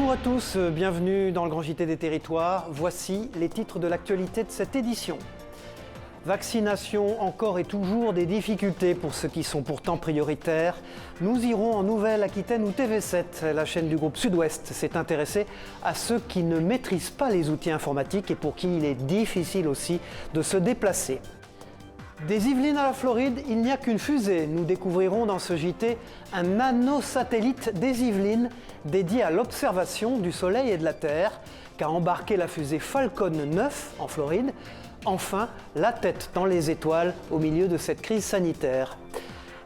Bonjour à tous, bienvenue dans le Grand JT des Territoires. Voici les titres de l'actualité de cette édition. Vaccination, encore et toujours des difficultés pour ceux qui sont pourtant prioritaires. Nous irons en Nouvelle-Aquitaine où TV7, la chaîne du groupe Sud-Ouest, s'est intéressée à ceux qui ne maîtrisent pas les outils informatiques et pour qui il est difficile aussi de se déplacer. Des Yvelines à la Floride, il n'y a qu'une fusée. Nous découvrirons dans ce JT un nanosatellite des Yvelines dédié à l'observation du Soleil et de la Terre qu'a embarqué la fusée Falcon 9 en Floride. Enfin, la tête dans les étoiles au milieu de cette crise sanitaire.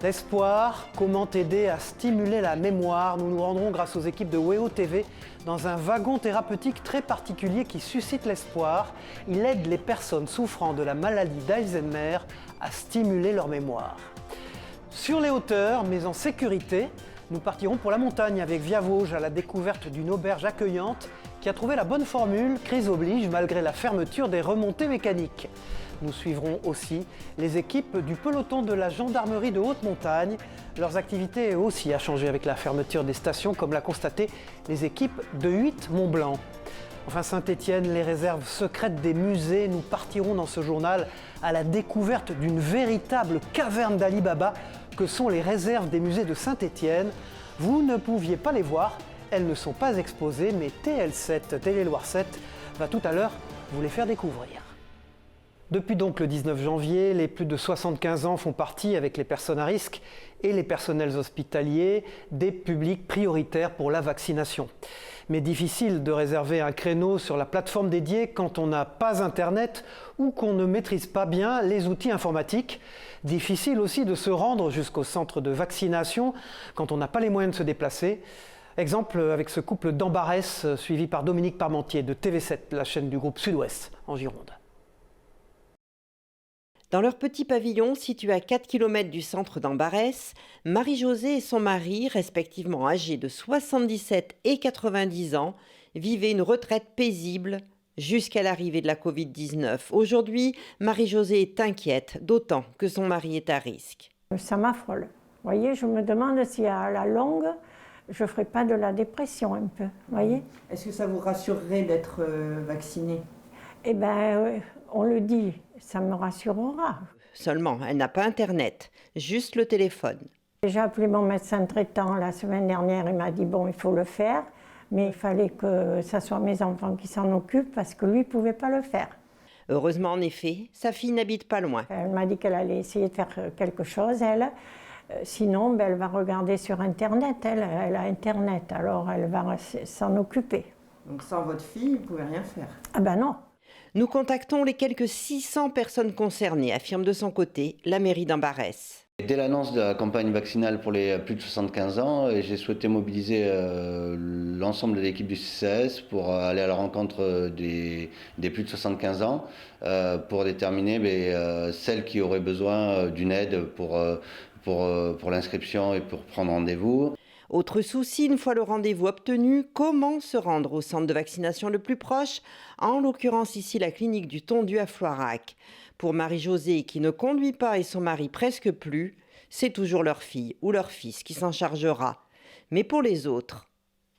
L'espoir, comment aider à stimuler la mémoire. Nous nous rendrons grâce aux équipes de WEO TV dans un wagon thérapeutique très particulier qui suscite l'espoir. Il aide les personnes souffrant de la maladie d'Alzheimer à stimuler leur mémoire. Sur les hauteurs, mais en sécurité, nous partirons pour la montagne avec Via Vosges à la découverte d'une auberge accueillante qui a trouvé la bonne formule, crise oblige, malgré la fermeture des remontées mécaniques. Nous suivrons aussi les équipes du peloton de la gendarmerie de haute montagne. Leurs activités aussi a changé avec la fermeture des stations, comme l'a constaté les équipes de 8 Mont-Blanc. Enfin, Saint-Étienne, les réserves secrètes des musées. Nous partirons dans ce journal à la découverte d'une véritable caverne d'Ali Baba que sont les réserves des musées de Saint-Étienne. Vous ne pouviez pas les voir, elles ne sont pas exposées, mais TL7, Télé-Loire 7, va tout à l'heure vous les faire découvrir. Depuis donc le 19 janvier, les plus de 75 ans font partie, avec les personnes à risque et les personnels hospitaliers, des publics prioritaires pour la vaccination. Mais difficile de réserver un créneau sur la plateforme dédiée quand on n'a pas Internet ou qu'on ne maîtrise pas bien les outils informatiques. Difficile aussi de se rendre jusqu'au centre de vaccination quand on n'a pas les moyens de se déplacer. Exemple avec ce couple d'Ambarès suivi par Dominique Parmentier de TV7, la chaîne du groupe Sud-Ouest en Gironde. Dans leur petit pavillon, situé à 4 km du centre d'Ambarès, Marie-Josée et son mari, respectivement âgés de 77 et 90 ans, vivaient une retraite paisible jusqu'à l'arrivée de la Covid-19. Aujourd'hui, Marie-Josée est inquiète, d'autant que son mari est à risque. Ça m'affole. Vous voyez, je me demande si à la longue, je ne ferai pas de la dépression un peu. Voyez. Est-ce que ça vous rassurerait d'être vacciné ? Eh bien, on le dit, ça me rassurera. Seulement, elle n'a pas Internet, juste le téléphone. J'ai appelé mon médecin traitant la semaine dernière, il m'a dit bon, il faut le faire, mais il fallait que ce soit mes enfants qui s'en occupent parce que lui ne pouvait pas le faire. Heureusement, en effet, sa fille n'habite pas loin. Elle m'a dit qu'elle allait essayer de faire quelque chose, elle. Sinon, elle va regarder sur Internet, elle a Internet, alors elle va s'en occuper. Donc sans votre fille, vous ne pouvez rien faire ? Ah ben non. Nous contactons les quelques 600 personnes concernées, affirme de son côté la mairie d'Ambarès. Dès l'annonce de la campagne vaccinale pour les plus de 75 ans, j'ai souhaité mobiliser l'ensemble de l'équipe du CCAS pour aller à la rencontre des plus de 75 ans pour déterminer celles qui auraient besoin d'une aide pour l'inscription et pour prendre rendez-vous. Autre souci, une fois le rendez-vous obtenu, comment se rendre au centre de vaccination le plus proche, en l'occurrence ici la clinique du Tondu à Floirac. Pour Marie-Josée, qui ne conduit pas et son mari presque plus, c'est toujours leur fille ou leur fils qui s'en chargera. Mais pour les autres...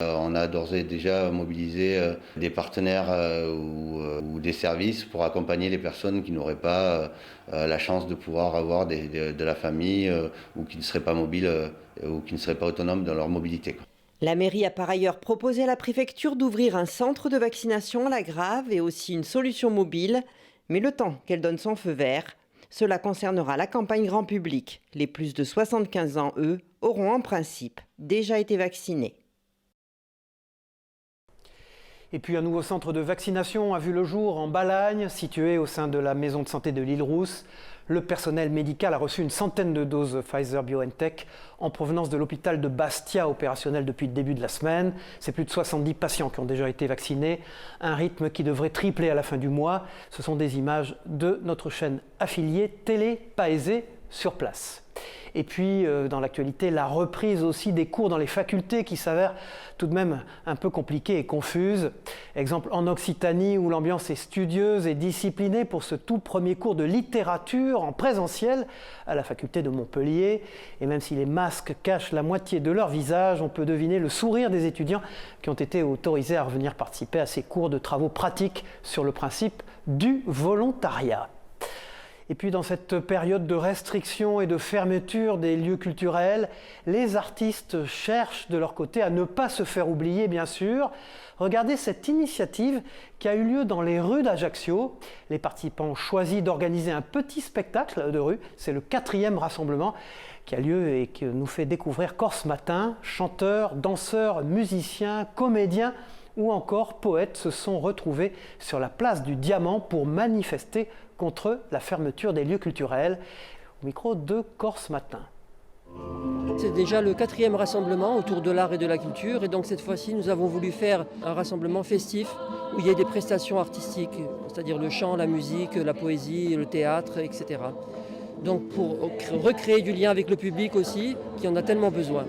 On a d'ores et déjà mobilisé des partenaires ou des services pour accompagner les personnes qui n'auraient pas la chance de pouvoir avoir de la famille ou qui ne seraient pas mobiles ou qui ne seraient pas autonomes dans leur mobilité. La mairie a par ailleurs proposé à la préfecture d'ouvrir un centre de vaccination à la Grave et aussi une solution mobile, mais le temps qu'elle donne son feu vert, cela concernera la campagne grand public. Les plus de 75 ans, eux, auront en principe déjà été vaccinés. Et puis un nouveau centre de vaccination a vu le jour en Balagne, situé au sein de la maison de santé de l'Île-Rousse. Le personnel médical a reçu une centaine de doses Pfizer-BioNTech en provenance de l'hôpital de Bastia, opérationnel depuis le début de la semaine. C'est plus de 70 patients qui ont déjà été vaccinés, un rythme qui devrait tripler à la fin du mois. Ce sont des images de notre chaîne affiliée Télé Paésé sur place. Et puis, dans l'actualité, la reprise aussi des cours dans les facultés qui s'avèrent tout de même un peu compliquées et confuses. Exemple en Occitanie, où l'ambiance est studieuse et disciplinée pour ce tout premier cours de littérature en présentiel à la faculté de Montpellier. Et même si les masques cachent la moitié de leur visage, on peut deviner le sourire des étudiants qui ont été autorisés à revenir participer à ces cours de travaux pratiques sur le principe du volontariat. Et puis dans cette période de restriction et de fermeture des lieux culturels, les artistes cherchent de leur côté à ne pas se faire oublier, bien sûr. Regardez cette initiative qui a eu lieu dans les rues d'Ajaccio. Les participants ont choisi d'organiser un petit spectacle de rue. C'est le 4e rassemblement qui a lieu et qui nous fait découvrir Corse Matin. Chanteurs, danseurs, musiciens, comédiens ou encore poètes se sont retrouvés sur la place du Diamant pour manifester contre la fermeture des lieux culturels. Au micro de Corse Matin. C'est déjà le 4e rassemblement autour de l'art et de la culture, et donc cette fois-ci nous avons voulu faire un rassemblement festif où il y ait des prestations artistiques, c'est-à-dire le chant, la musique, la poésie, le théâtre, etc. Donc pour recréer du lien avec le public aussi, qui en a tellement besoin.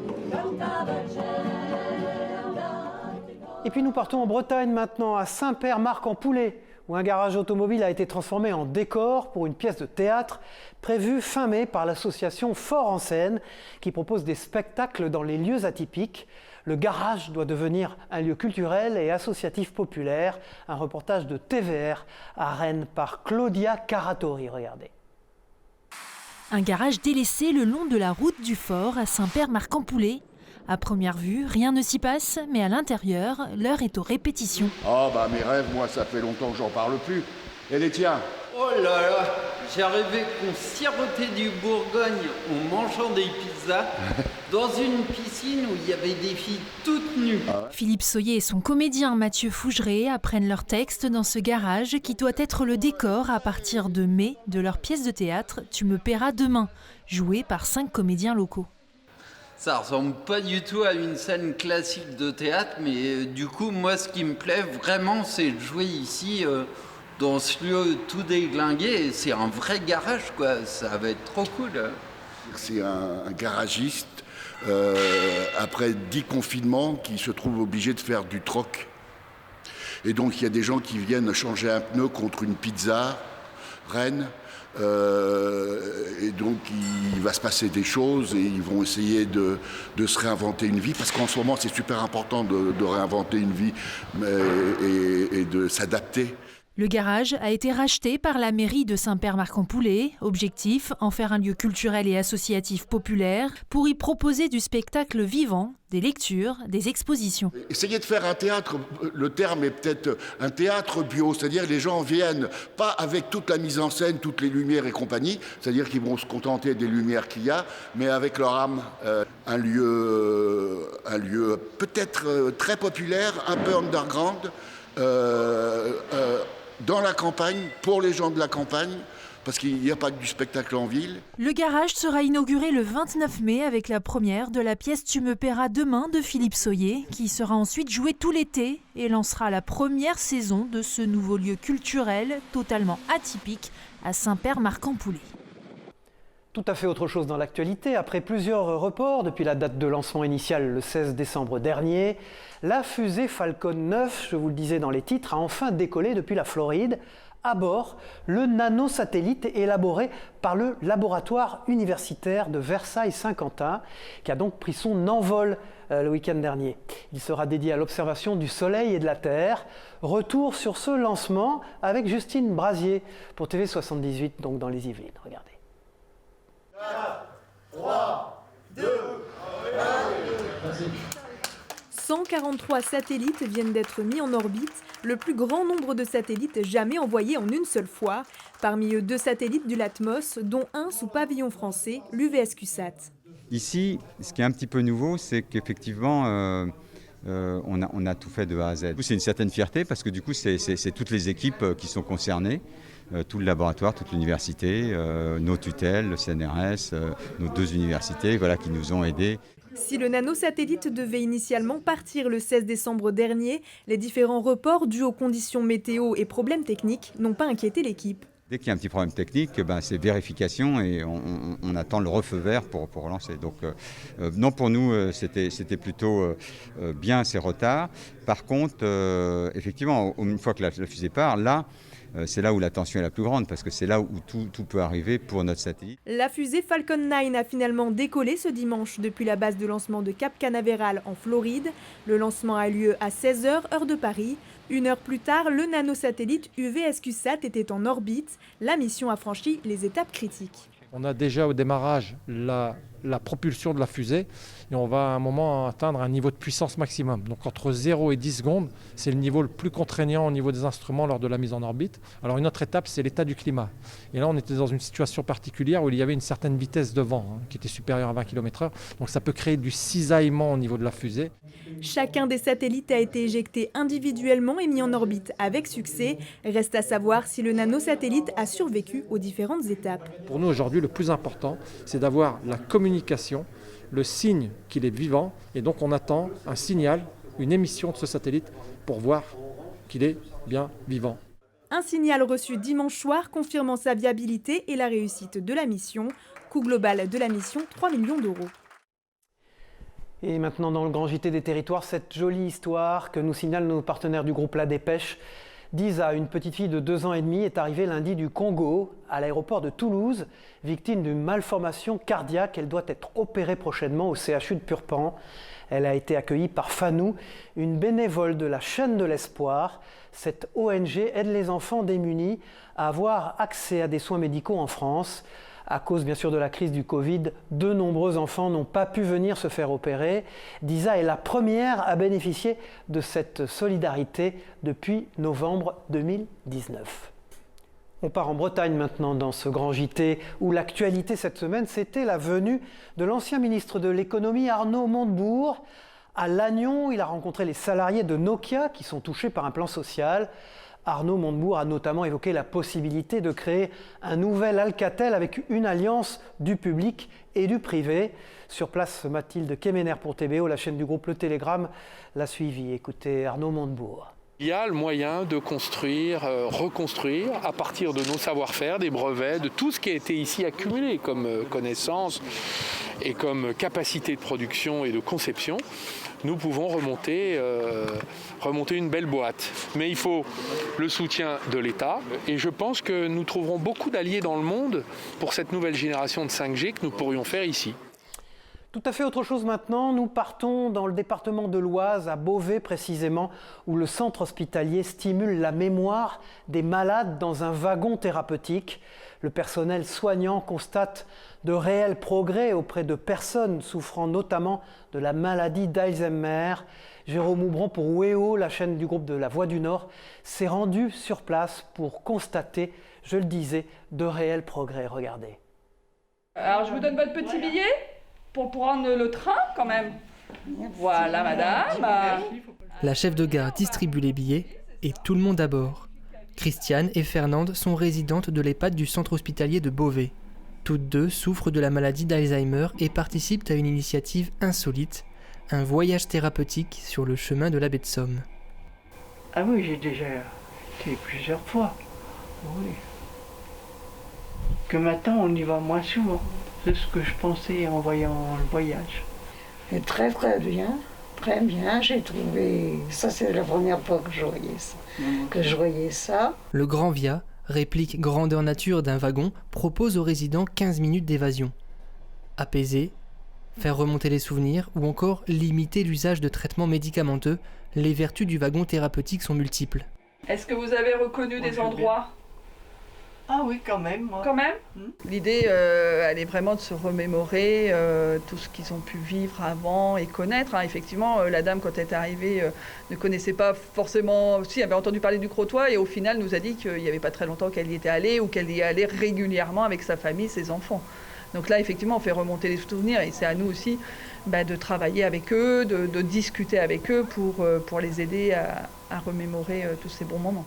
Et puis nous partons en Bretagne maintenant, à Saint-Père-Marc-en-Poulet, où un garage automobile a été transformé en décor pour une pièce de théâtre prévue fin mai par l'association Fort en Seine, qui propose des spectacles dans les lieux atypiques. Le garage doit devenir un lieu culturel et associatif populaire. Un reportage de TVR à Rennes par Claudia Caratori. Regardez. Un garage délaissé le long de la route du Fort à Saint-Père-Marc-en-Poulet. À première vue, rien ne s'y passe, mais à l'intérieur, l'heure est aux répétitions. Oh bah mes rêves, moi ça fait longtemps que j'en parle plus. Et les tiens? Oh là là, j'ai rêvé qu'on sirotait du Bourgogne en mangeant des pizzas dans une piscine où il y avait des filles toutes nues. Philippe Soyer et son comédien Mathieu Fougeret apprennent leur texte dans ce garage qui doit être le décor à partir de mai de leur pièce de théâtre « Tu me paieras demain », jouée par 5 comédiens locaux. Ça ressemble pas du tout à une scène classique de théâtre, mais du coup, moi, ce qui me plaît vraiment, c'est de jouer ici, dans ce lieu tout déglingué. C'est un vrai garage, quoi. Ça va être trop cool. C'est un garagiste, après 10 confinements, qui se trouve obligé de faire du troc. Et donc, il y a des gens qui viennent changer un pneu contre une pizza, Rennes. Et donc il va se passer des choses et ils vont essayer de se réinventer une vie, parce qu'en ce moment c'est super important de réinventer une vie et de s'adapter. Le garage a été racheté par la mairie de Saint-Père-Marc-en-Poulet. Objectif, en faire un lieu culturel et associatif populaire pour y proposer du spectacle vivant, des lectures, des expositions. Essayez de faire un théâtre, le terme est peut-être un théâtre bio, c'est-à-dire les gens viennent pas avec toute la mise en scène, toutes les lumières et compagnie, c'est-à-dire qu'ils vont se contenter des lumières qu'il y a, mais avec leur âme, un lieu peut-être très populaire, un peu underground, dans la campagne, pour les gens de la campagne, parce qu'il n'y a pas que du spectacle en ville. Le garage sera inauguré le 29 mai avec la première de la pièce « Tu me paieras demain » de Philippe Soyer, qui sera ensuite jouée tout l'été et lancera la première saison de ce nouveau lieu culturel totalement atypique à Saint-Père-Marc-en-Poulet. Tout à fait autre chose dans l'actualité. Après plusieurs reports depuis la date de lancement initiale le 16 décembre dernier, la fusée Falcon 9, je vous le disais dans les titres, a enfin décollé depuis la Floride. À bord, le nanosatellite élaboré par le laboratoire universitaire de Versailles-Saint-Quentin, qui a donc pris son envol le week-end dernier. Il sera dédié à l'observation du Soleil et de la Terre. Retour sur ce lancement avec Justine Brasier pour TV78, donc dans les Yvelines. Regardez. 4, 3, 2, 1. 143 satellites viennent d'être mis en orbite, le plus grand nombre de satellites jamais envoyés en une seule fois. Parmi eux, 2 satellites du Latmos, dont un sous pavillon français, l'UVSQ-SAT. Ici, ce qui est un petit peu nouveau, c'est qu'effectivement, on a tout fait de A à Z. C'est une certaine fierté parce que du coup, c'est toutes les équipes qui sont concernées. Tout le laboratoire, toute l'université, nos tutelles, le CNRS, nos 2 universités, voilà, qui nous ont aidés. Si le nanosatellite devait initialement partir le 16 décembre dernier, les différents reports dus aux conditions météo et problèmes techniques n'ont pas inquiété l'équipe. Dès qu'il y a un petit problème technique, c'est vérification et on attend le refeu vert pour relancer. Donc non, pour nous, c'était plutôt bien ces retards. Par contre, effectivement, une fois que la fusée part, là, c'est là où la tension est la plus grande, parce que c'est là où tout peut arriver pour notre satellite. La fusée Falcon 9 a finalement décollé ce dimanche depuis la base de lancement de Cap Canaveral en Floride. Le lancement a lieu à 16h, heure de Paris. 1 heure plus tard, le nanosatellite UVSQ-SAT était en orbite. La mission a franchi les étapes critiques. On a déjà au démarrage la propulsion de la fusée et on va à un moment atteindre un niveau de puissance maximum. Donc entre 0 et 10 secondes, c'est le niveau le plus contraignant au niveau des instruments lors de la mise en orbite. Alors une autre étape, c'est l'état du climat. Et là, on était dans une situation particulière où il y avait une certaine vitesse de vent qui était supérieure à 20 km/h. Donc ça peut créer du cisaillement au niveau de la fusée. Chacun des satellites a été éjecté individuellement et mis en orbite avec succès. Reste à savoir si le nanosatellite a survécu aux différentes étapes. Pour nous aujourd'hui, le plus important, c'est d'avoir la communication, le signe qu'il est vivant. Et donc on attend un signal, une émission de ce satellite pour voir qu'il est bien vivant. Un signal reçu dimanche soir confirmant sa viabilité et la réussite de la mission. Coût global de la mission, 3 millions d'euros. Et maintenant, dans le grand JT des territoires, cette jolie histoire que nous signalent nos partenaires du groupe La Dépêche. Disa, une petite fille de 2 ans et demi, est arrivée lundi du Congo à l'aéroport de Toulouse, victime d'une malformation cardiaque. Elle doit être opérée prochainement au CHU de Purpan. Elle a été accueillie par Fanou, une bénévole de la chaîne de l'espoir. Cette ONG aide les enfants démunis à avoir accès à des soins médicaux en France. À cause bien sûr de la crise du Covid, de nombreux enfants n'ont pas pu venir se faire opérer. Disa est la première à bénéficier de cette solidarité depuis novembre 2019. On part en Bretagne maintenant dans ce grand JT où l'actualité cette semaine, c'était la venue de l'ancien ministre de l'économie Arnaud Montebourg. À Lannion, il a rencontré les salariés de Nokia qui sont touchés par un plan social. Arnaud Montebourg a notamment évoqué la possibilité de créer un nouvel Alcatel avec une alliance du public et du privé. Sur place, Mathilde Kemener pour TBO, la chaîne du groupe Le Télégramme, l'a suivi. Écoutez Arnaud Montebourg. Il y a le moyen de construire, reconstruire à partir de nos savoir-faire, des brevets, de tout ce qui a été ici accumulé comme connaissances et comme capacité de production et de conception. Nous pouvons remonter une belle boîte. Mais il faut le soutien de l'État et je pense que nous trouverons beaucoup d'alliés dans le monde pour cette nouvelle génération de 5G que nous pourrions faire ici. Tout à fait autre chose maintenant, nous partons dans le département de l'Oise, à Beauvais précisément, où le centre hospitalier stimule la mémoire des malades dans un wagon thérapeutique. Le personnel soignant constate de réels progrès auprès de personnes souffrant notamment de la maladie d'Alzheimer. Jérôme Houbron pour WEO, la chaîne du groupe de La Voix du Nord, s'est rendu sur place pour constater, je le disais, de réels progrès. Regardez. Alors je vous donne votre petit billet pour prendre le train quand même. Voilà madame. La chef de gare distribue les billets et tout le monde à bord. Christiane et Fernande sont résidentes de l'EHPAD du centre hospitalier de Beauvais. Toutes deux souffrent de la maladie d'Alzheimer et participent à une initiative insolite, un voyage thérapeutique sur le chemin de la baie de Somme. Ah oui, j'ai déjà été plusieurs fois. Oui. Que maintenant on y va moins souvent. C'est ce que je pensais en voyant le voyage. Et très bien, j'ai trouvé... Ça c'est la première fois que je voyais ça. Le Grand Via, réplique grandeur nature d'un wagon, propose aux résidents 15 minutes d'évasion. Apaiser, faire remonter les souvenirs ou encore limiter l'usage de traitements médicamenteux, les vertus du wagon thérapeutique sont multiples. Est-ce que vous avez reconnu des endroits ? Ah oui, quand même. Moi. Quand même. L'idée, elle est vraiment de se remémorer tout ce qu'ils ont pu vivre avant et connaître. Effectivement, la dame, quand elle est arrivée, ne connaissait pas forcément... Si, elle avait entendu parler du Crotoy et au final nous a dit qu'il n'y avait pas très longtemps qu'elle y était allée ou qu'elle y allait régulièrement avec sa famille, ses enfants. Donc là, effectivement, on fait remonter les souvenirs et c'est à nous aussi de travailler avec eux, de discuter avec eux pour les aider à remémorer tous ces bons moments.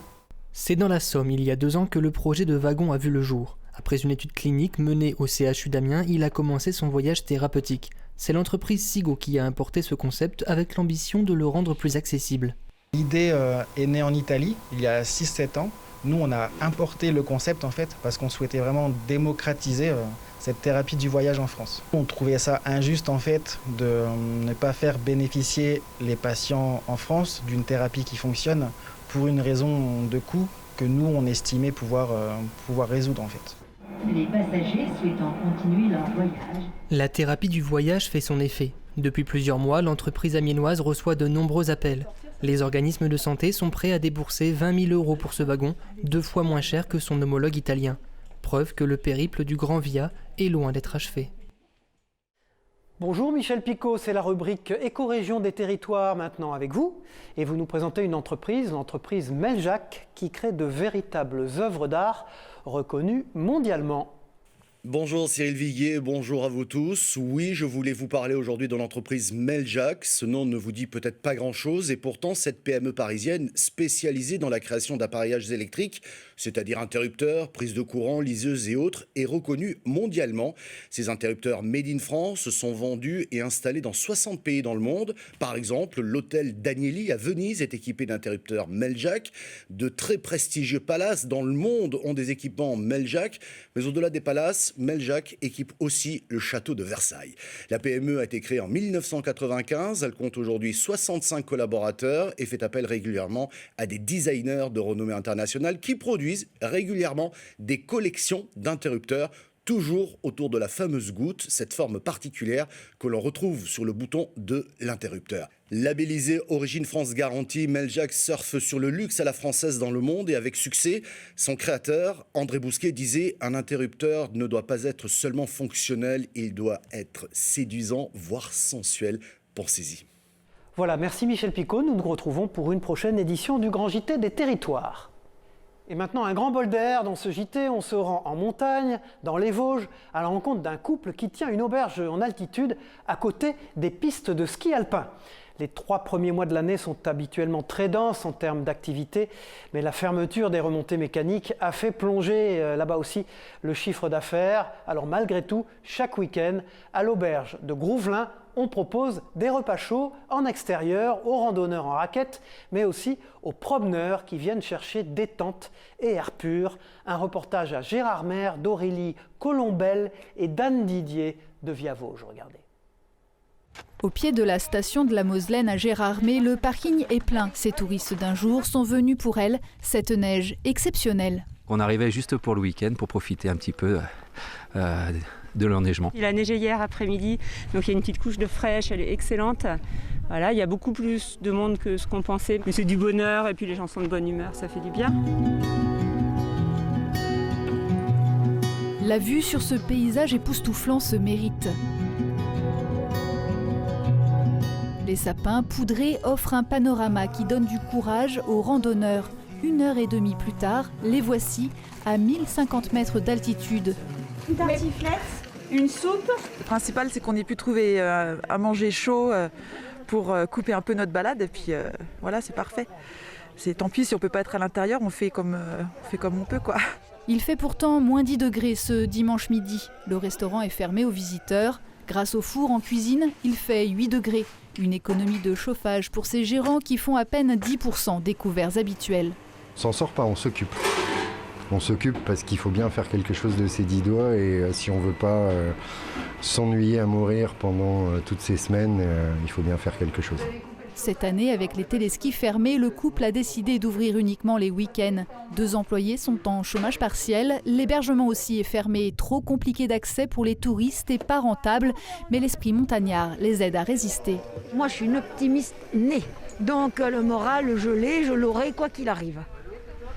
C'est dans la Somme, il y a 2 ans, que le projet de wagon a vu le jour. Après une étude clinique menée au CHU d'Amiens, il a commencé son voyage thérapeutique. C'est l'entreprise Sigo qui a importé ce concept avec l'ambition de le rendre plus accessible. L'idée est née en Italie, il y a 6-7 ans. Nous, on a importé le concept en fait parce qu'on souhaitait vraiment démocratiser cette thérapie du voyage en France. On trouvait ça injuste en fait de ne pas faire bénéficier les patients en France d'une thérapie qui fonctionne pour une raison de coût que nous, on estimait pouvoir résoudre en fait. Les passagers souhaitant continuer leur voyage. La thérapie du voyage fait son effet. Depuis plusieurs mois, l'entreprise amiénoise reçoit de nombreux appels. Les organismes de santé sont prêts à débourser 20 000 € pour ce wagon, 2 fois moins cher que son homologue italien. Preuve que le périple du Grand Via est loin d'être achevé. Bonjour Michel Picot, c'est la rubrique Éco-région des territoires maintenant avec vous. Et vous nous présentez une entreprise, l'entreprise Meljac, qui crée de véritables œuvres d'art reconnues mondialement. Bonjour Cyril Viguier, bonjour à vous tous. Oui, je voulais vous parler aujourd'hui de l'entreprise Meljac. Ce nom ne vous dit peut-être pas grand-chose et pourtant cette PME parisienne spécialisée dans la création d'appareillages électriques, c'est-à-dire interrupteurs, prises de courant, liseuses et autres, est reconnue mondialement. Ces interrupteurs made in France sont vendus et installés dans 60 pays dans le monde. Par exemple, l'hôtel Danieli à Venise est équipé d'interrupteurs Meljac. De très prestigieux palaces dans le monde ont des équipements Meljac, mais au-delà des palaces, Meljac équipe aussi le château de Versailles. La PME a été créée en 1995, elle compte aujourd'hui 65 collaborateurs et fait appel régulièrement à des designers de renommée internationale qui produisent régulièrement des collections d'interrupteurs, toujours autour de la fameuse goutte, cette forme particulière que l'on retrouve sur le bouton de l'interrupteur. Labellisé Origine France Garantie, Meljac surfe sur le luxe à la française dans le monde et avec succès. Son créateur, André Bousquet, disait « Un interrupteur ne doit pas être seulement fonctionnel, il doit être séduisant, voire sensuel. » Pensez-y. Voilà, merci Michel Picot. Nous nous retrouvons pour une prochaine édition du Grand JT des territoires. Et maintenant, un grand bol d'air. Dans ce JT, on se rend en montagne, dans les Vosges, à la rencontre d'un couple qui tient une auberge en altitude à côté des pistes de ski alpin. Les 3 premiers mois de l'année sont habituellement très denses en termes d'activité, mais la fermeture des remontées mécaniques a fait plonger là-bas aussi le chiffre d'affaires. Alors malgré tout, chaque week-end, à l'auberge de Grouvelin, on propose des repas chauds en extérieur aux randonneurs en raquettes, mais aussi aux promeneurs qui viennent chercher détente et air pur. Un reportage à Gérard Maire, d'Aurélie Colombel et d'Anne Didier de Via-Vosges. Regardez. Au pied de la station de la Moselaine à Gérardmer, le parking est plein. Ces touristes d'un jour sont venus pour elle, cette neige exceptionnelle. On arrivait juste pour le week-end pour profiter un petit peu de l'enneigement. Il a neigé hier après-midi, donc il y a une petite couche de fraîche, elle est excellente. Voilà, il y a beaucoup plus de monde que ce qu'on pensait. Mais c'est du bonheur et puis les gens sont de bonne humeur, ça fait du bien. La vue sur ce paysage époustouflant se mérite. Les sapins poudrés offrent un panorama qui donne du courage aux randonneurs. 1h30 plus tard, les voici à 1050 mètres d'altitude. Une tartiflette, une soupe. Le principal, c'est qu'on ait pu trouver à manger chaud pour couper un peu notre balade. Et puis voilà, c'est parfait. C'est tant pis si on ne peut pas être à l'intérieur, on fait comme on peut, quoi. Il fait pourtant moins 10 degrés ce dimanche midi. Le restaurant est fermé aux visiteurs. Grâce au four en cuisine, il fait 8 degrés. Une économie de chauffage pour ces gérants qui font à peine 10% des couverts habituels. On s'en sort pas, on s'occupe. On s'occupe parce qu'il faut bien faire quelque chose de ses 10 doigts et si on veut pas s'ennuyer à mourir pendant toutes ces semaines, il faut bien faire quelque chose. Cette année, avec les téléskis fermés, le couple a décidé d'ouvrir uniquement les week-ends. 2 employés sont en chômage partiel. L'hébergement aussi est fermé, trop compliqué d'accès pour les touristes et pas rentable. Mais l'esprit montagnard les aide à résister. Moi, je suis une optimiste née. Donc le moral, je l'aurai quoi qu'il arrive.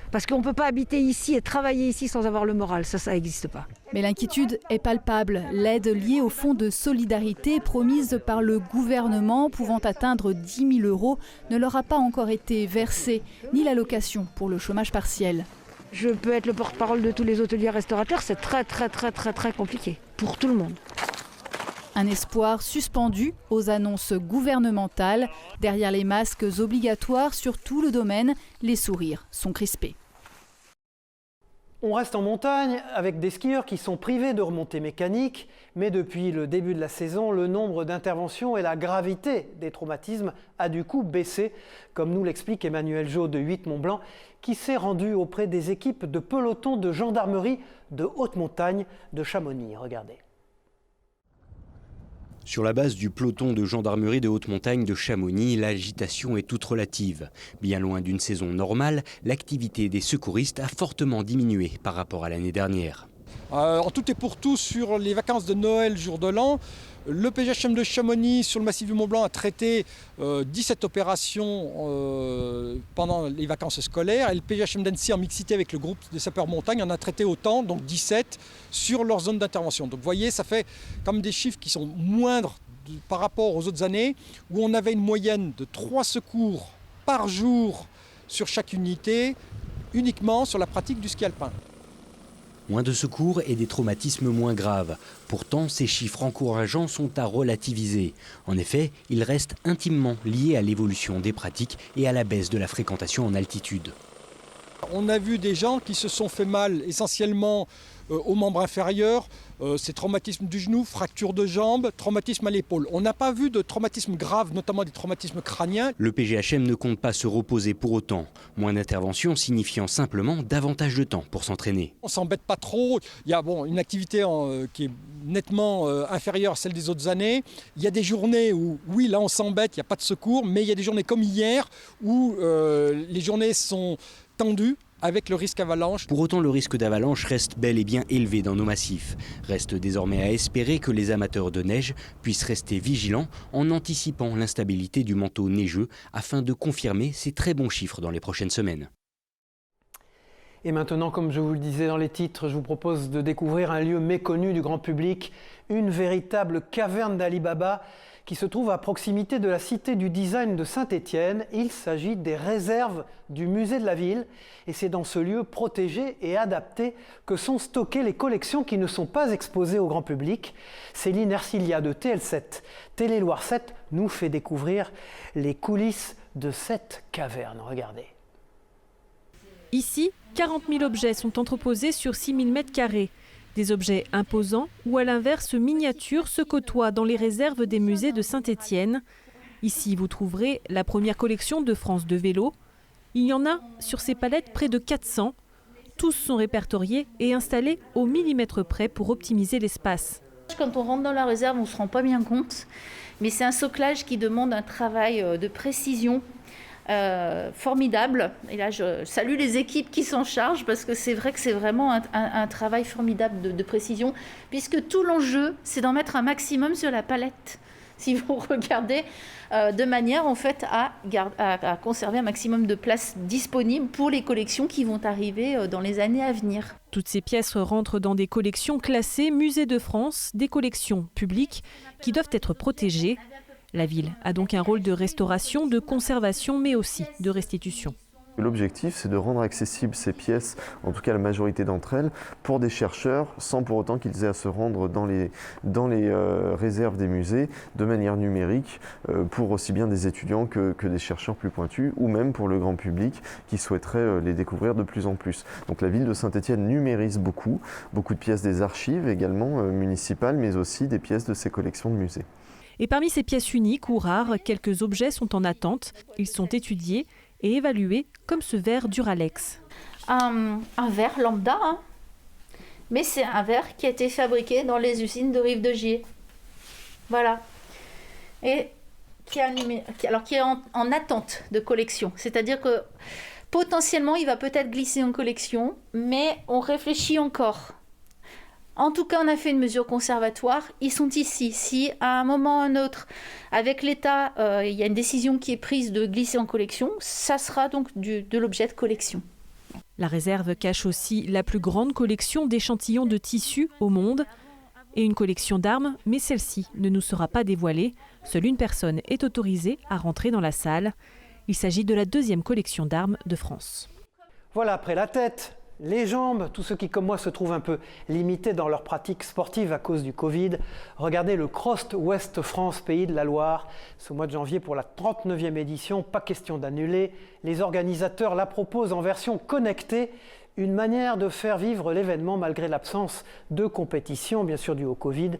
Parce qu'on ne peut pas habiter ici et travailler ici sans avoir le moral, ça n'existe pas. Mais l'inquiétude est palpable. L'aide liée au fonds de solidarité promise par le gouvernement, pouvant atteindre 10 000 € ne leur a pas encore été versée, ni l'allocation pour le chômage partiel. Je peux être le porte-parole de tous les hôteliers restaurateurs, c'est très compliqué pour tout le monde. Un espoir suspendu aux annonces gouvernementales. Derrière les masques obligatoires sur tout le domaine, les sourires sont crispés. On reste en montagne avec des skieurs qui sont privés de remontées mécaniques, mais depuis le début de la saison, le nombre d'interventions et la gravité des traumatismes a du coup baissé, comme nous l'explique Emmanuel Jo de 8 Mont-Blanc, qui s'est rendu auprès des équipes de peloton de gendarmerie de haute montagne de Chamonix. Regardez. Sur la base du peloton de gendarmerie de haute montagne de Chamonix, l'agitation est toute relative. Bien loin d'une saison normale, l'activité des secouristes a fortement diminué par rapport à l'année dernière. En tout et pour tout, sur les vacances de Noël, jour de l'an, le PGHM de Chamonix sur le massif du Mont-Blanc a traité 17 opérations pendant les vacances scolaires, et le PGHM d'Annecy en mixité avec le groupe des sapeurs-montagne en a traité autant, donc 17 sur leur zone d'intervention. Donc vous voyez, ça fait comme des chiffres qui sont moindres par rapport aux autres années, où on avait une moyenne de 3 secours par jour sur chaque unité, uniquement sur la pratique du ski alpin. Moins de secours et des traumatismes moins graves. Pourtant, ces chiffres encourageants sont à relativiser. En effet, ils restent intimement liés à l'évolution des pratiques et à la baisse de la fréquentation en altitude. On a vu des gens qui se sont fait mal essentiellement aux membres inférieurs, ces traumatismes du genou, fracture de jambe, traumatisme à l'épaule. On n'a pas vu de traumatismes graves, notamment des traumatismes crâniens. Le PGHM ne compte pas se reposer pour autant. Moins d'interventions signifiant simplement davantage de temps pour s'entraîner. On ne s'embête pas trop. Il y a une activité qui est nettement inférieure à celle des autres années. Il y a des journées où, oui, là on s'embête, il n'y a pas de secours, mais il y a des journées comme hier où les journées sont tendues, avec le risque avalanche. Pour autant, le risque d'avalanche reste bel et bien élevé dans nos massifs. Reste désormais à espérer que les amateurs de neige puissent rester vigilants en anticipant l'instabilité du manteau neigeux afin de confirmer ces très bons chiffres dans les prochaines semaines. Et maintenant, comme je vous le disais dans les titres, je vous propose de découvrir un lieu méconnu du grand public, une véritable caverne d'Ali Baba qui se trouve à proximité de la Cité du Design de Saint-Étienne. Il s'agit des réserves du musée de la ville et c'est dans ce lieu protégé et adapté que sont stockées les collections qui ne sont pas exposées au grand public. Céline Ercilia de TL7, Télé-Loire 7 nous fait découvrir les coulisses de cette caverne. Regardez. Ici, 40 000 objets sont entreposés sur 6 000 m². Des objets imposants ou à l'inverse miniatures se côtoient dans les réserves des musées de Saint-Étienne. Ici, vous trouverez la première collection de France de vélo. Il y en a sur ces palettes près de 400. Tous sont répertoriés et installés au millimètre près pour optimiser l'espace. Quand on rentre dans la réserve, on ne se rend pas bien compte, mais c'est un soclage qui demande un travail de précision formidable. Et là, je salue les équipes qui s'en chargent parce que c'est vrai que c'est vraiment un travail formidable de précision, puisque tout l'enjeu, c'est d'en mettre un maximum sur la palette. Si vous regardez, de manière en fait à conserver un maximum de place disponible pour les collections qui vont arriver dans les années à venir. Toutes ces pièces rentrent dans des collections classées Musée de France, des collections publiques qui doivent être protégées. La ville a donc un rôle de restauration, de conservation, mais aussi de restitution. L'objectif, c'est de rendre accessibles ces pièces, en tout cas la majorité d'entre elles, pour des chercheurs, sans pour autant qu'ils aient à se rendre dans les réserves des musées de manière numérique, pour aussi bien des étudiants que des chercheurs plus pointus, ou même pour le grand public qui souhaiterait les découvrir de plus en plus. Donc la ville de Saint-Étienne numérise beaucoup de pièces des archives également municipales, mais aussi des pièces de ses collections de musées. Et parmi ces pièces uniques ou rares, quelques objets sont en attente. Ils sont étudiés et évalués comme ce verre Duralex. Un verre lambda, hein. Mais c'est un verre qui a été fabriqué dans les usines de Rive-de-Gier. Voilà. Et qui est en attente de collection. C'est-à-dire que potentiellement, il va peut-être glisser en collection, mais on réfléchit encore. En tout cas, on a fait une mesure conservatoire. Ils sont ici. Si à un moment ou à un autre, avec l'État, il y a une décision qui est prise de glisser en collection, ça sera donc de l'objet de collection. La réserve cache aussi la plus grande collection d'échantillons de tissus au monde et une collection d'armes, mais celle-ci ne nous sera pas dévoilée. Seule une personne est autorisée à rentrer dans la salle. Il s'agit de la 2e collection d'armes de France. Voilà, après la tête, les jambes, tous ceux qui, comme moi, se trouvent un peu limités dans leur pratique sportive à cause du Covid, regardez le Cross Ouest France Pays de la Loire. Ce mois de janvier pour la 39e édition, pas question d'annuler. Les organisateurs la proposent en version connectée, Une manière de faire vivre l'événement malgré l'absence de compétition, bien sûr due au Covid.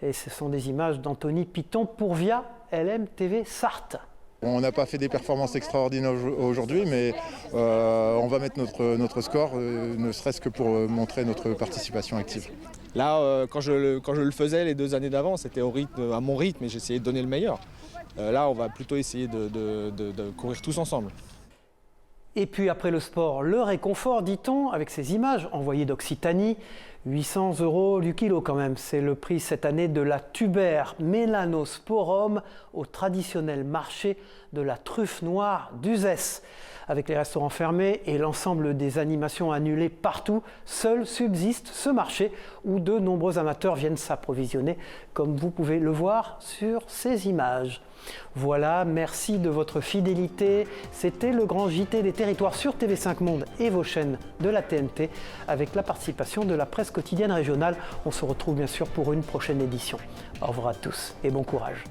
Et ce sont des images d'Anthony Piton pour VIA LMTV Sarthe. On n'a pas fait des performances extraordinaires aujourd'hui, mais on va mettre notre score, ne serait-ce que pour montrer notre participation active. Là, quand je le faisais les 2 années d'avant, c'était à mon rythme et j'essayais de donner le meilleur. Là, on va plutôt essayer de courir tous ensemble. Et puis après le sport, le réconfort, dit-on, avec ces images envoyées d'Occitanie. 800 € du kilo quand même, c'est le prix cette année de la Tuber Melanosporum au traditionnel marché de la truffe noire d'Uzès. Avec les restaurants fermés et l'ensemble des animations annulées partout, seul subsiste ce marché où de nombreux amateurs viennent s'approvisionner, comme vous pouvez le voir sur ces images. Voilà, merci de votre fidélité. C'était le grand JT des territoires sur TV5 Monde et vos chaînes de la TNT avec la participation de la presse quotidienne régionale. On se retrouve bien sûr pour une prochaine édition. Au revoir à tous et bon courage.